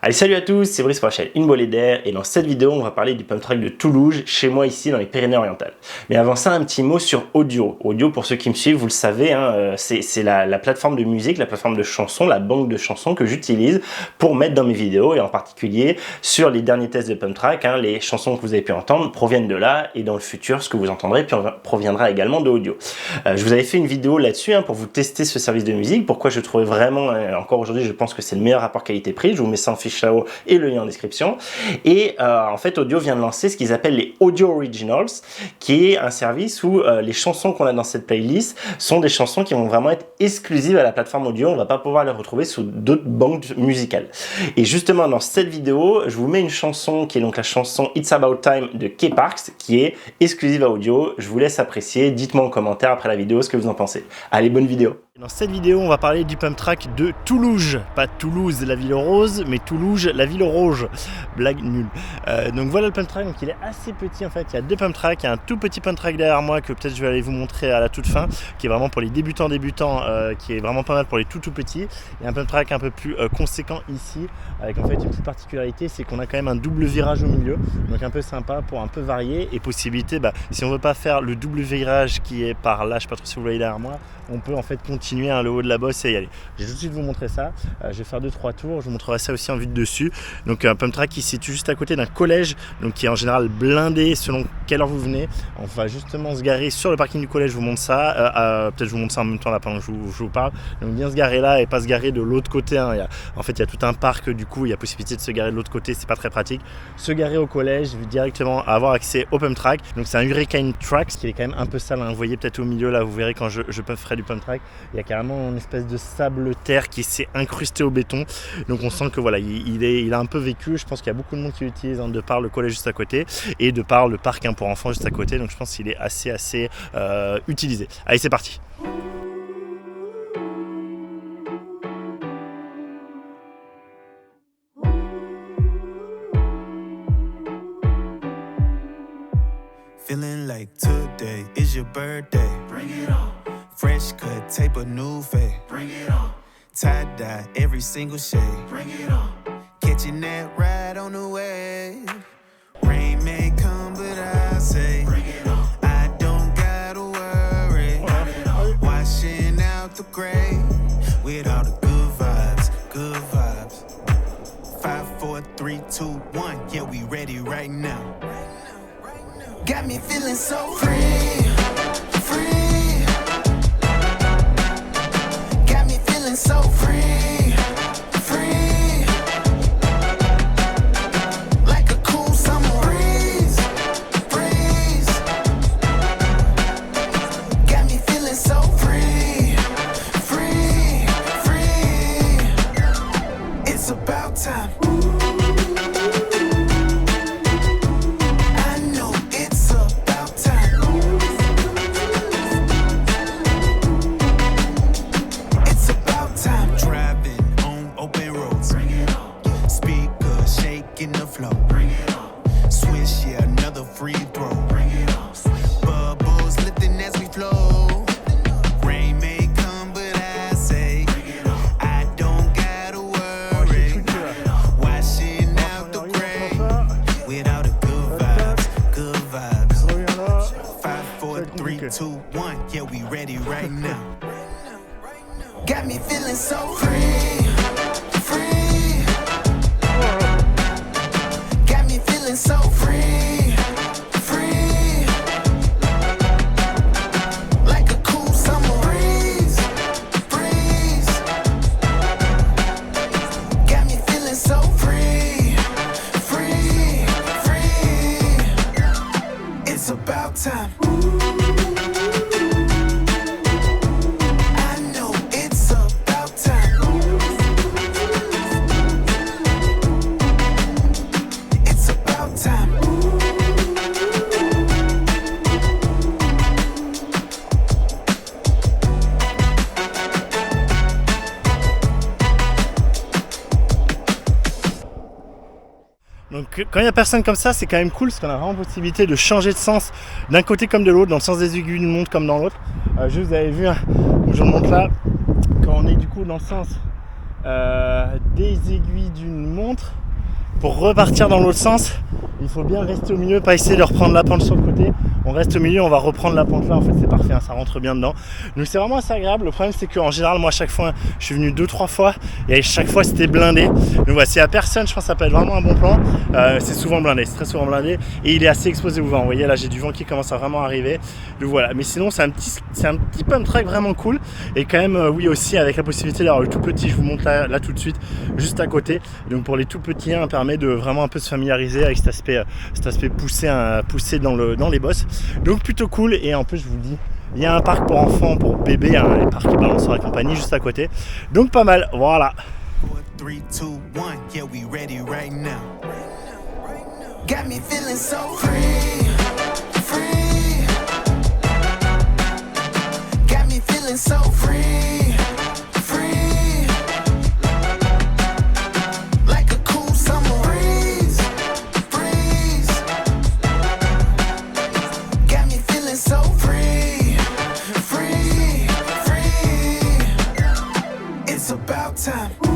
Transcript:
Allez, salut à tous, c'est Brice pour la chaîne Une Bolée d'air et dans cette vidéo on va parler du pump track de Toulouse, chez moi ici dans les Pyrénées-Orientales. Mais avant ça, un petit mot sur Audio. Audio, pour ceux qui me suivent, vous le savez, hein, c'est la plateforme de musique, la plateforme de chansons, la banque de chansons que j'utilise pour mettre dans mes vidéos et en particulier sur les derniers tests de pump track, hein, les chansons que vous avez pu entendre proviennent de là et dans le futur ce que vous entendrez proviendra également d'Audio. Je vous avais fait une vidéo là-dessus pour vous tester ce service de musique, pourquoi je trouvais vraiment, encore aujourd'hui je pense que c'est le meilleur rapport qualité-prix, je vous mets ça en fiche et le lien en description. Et en fait, Audio vient de lancer ce qu'ils appellent les Audio Originals, qui est un service où les chansons qu'on a dans cette playlist sont des chansons qui vont vraiment être exclusives à la plateforme Audio. On va pas pouvoir les retrouver sous d'autres banques musicales. Et justement, dans cette vidéo, je vous mets une chanson qui est donc la chanson It's About Time de Key Parks, qui est exclusive à Audio. Je vous laisse apprécier. Dites-moi en commentaire après la vidéo ce que vous en pensez. Allez, bonne vidéo. Dans cette vidéo, on va parler du pump track de Toulouse. Pas Toulouse, la ville rose, mais Toulouse, la ville rouge. Blague nulle. Donc voilà le pump track. Donc il est assez petit en fait. Il y a deux pump tracks. Il y a un tout petit pump track derrière moi que peut-être je vais aller vous montrer à la toute fin, qui est vraiment pour les débutants, qui est vraiment pas mal pour les tout petits. Il y a un pump track un peu plus conséquent ici, avec en fait une petite particularité, c'est qu'on a quand même un double virage au milieu, donc un peu sympa pour un peu varier et possibilité. Si on veut pas faire le double virage qui est par là, je sais pas trop si vous voyez derrière moi, on peut en fait continuer le haut de la bosse et y aller. Je vais tout de suite vous montrer ça. Je vais faire 2-3 tours. Je vous montrerai ça aussi en vue de dessus. Donc un pump track qui se situe juste à côté d'un collège, donc qui est en général blindé selon quelle heure vous venez. On va justement se garer sur le parking du collège. Je vous montre ça. Peut-être je vous montre ça en même temps là pendant que je vous parle. Donc bien se garer là et pas se garer de l'autre côté. En fait, il y a tout un parc. Du coup, il y a possibilité de se garer de l'autre côté. C'est pas très pratique. Se garer au collège, directement avoir accès au pump track. Donc c'est un Hurricane Track, qui est quand même un peu sale. Vous voyez peut-être au milieu là. Vous verrez quand je ferai du pump track. Il y a carrément une espèce de sable terre qui s'est incrusté au béton, donc on sent que voilà, il a un peu vécu. Je pense qu'il y a beaucoup de monde qui l'utilise de par le collège juste à côté et de par le parc pour enfants juste à côté, donc je pense qu'il est assez utilisé. Allez, c'est parti. Feeling like today is your birthday. Bring it on. Fresh cut, tape a new fade. Bring it on. Tie-dye, every single shade. Bring it on. Catching that ride on the wave. Rain may come, but I say, bring it on. I don't gotta worry. Bring it on. Washing out the gray with all the good vibes, good vibes. 5, 4, 3, 2, 1. Yeah, we ready right now. Got me feeling so free, free. So free, free, like a cool summer breeze, breeze. Got me feeling so free, free, free. It's about time. I know it's about time. Driving on open roads. Bring it on. Speaker shaking the flow. Bring it on. Swish, yeah, another free throw. Bring it on. Bubbles lifting as we flow. Rain may come, but I say, bring it on. I don't gotta worry. Washing out the gray with all the good vibes, good vibes. 5, 4, 3, 2, 1. Yeah, we ready right now. Got me feeling so free, free. Got me feeling so free, free. Like a cool summer breeze, breeze. Got me feeling so free, free, free. It's about time. Donc quand il n'y a personne comme ça, c'est quand même cool parce qu'on a vraiment possibilité de changer de sens d'un côté comme de l'autre, dans le sens des aiguilles d'une montre comme dans l'autre. Juste vous avez vu, je vous montre là, quand on est du coup dans le sens des aiguilles d'une montre pour repartir dans l'autre sens. Il faut bien rester au milieu, pas essayer de reprendre la pente sur le côté. On reste au milieu, on va reprendre la pente là, en fait c'est parfait, hein, ça rentre bien dedans. Donc c'est vraiment assez agréable. Le problème c'est qu'en général moi à chaque fois je suis venu 2-3 fois et à chaque fois c'était blindé. Donc voilà, s'il n'y a personne, je pense que ça peut être vraiment un bon plan. C'est souvent blindé, c'est très souvent blindé et il est assez exposé au vent. Vous voyez là j'ai du vent qui commence à vraiment arriver. Donc voilà, mais sinon c'est un petit pump track vraiment cool. Et quand même oui aussi avec la possibilité d'avoir le tout petit, je vous montre là tout de suite, juste à côté. Donc pour les tout petits, ça permet de vraiment un peu se familiariser avec cet aspect poussé dans les bosses. Donc plutôt cool. Et en plus je vous le dis, il y a un parc pour enfants, pour bébés, hein, les parcs balanceurs et compagnie juste à côté. Donc pas mal, voilà. 4, 3, 2, 1, yeah, we ready right now. Got me feeling so free, free. Got me feeling so free, free. Like a cool summer breeze, breeze. Got me feeling so free, free, free. It's about time.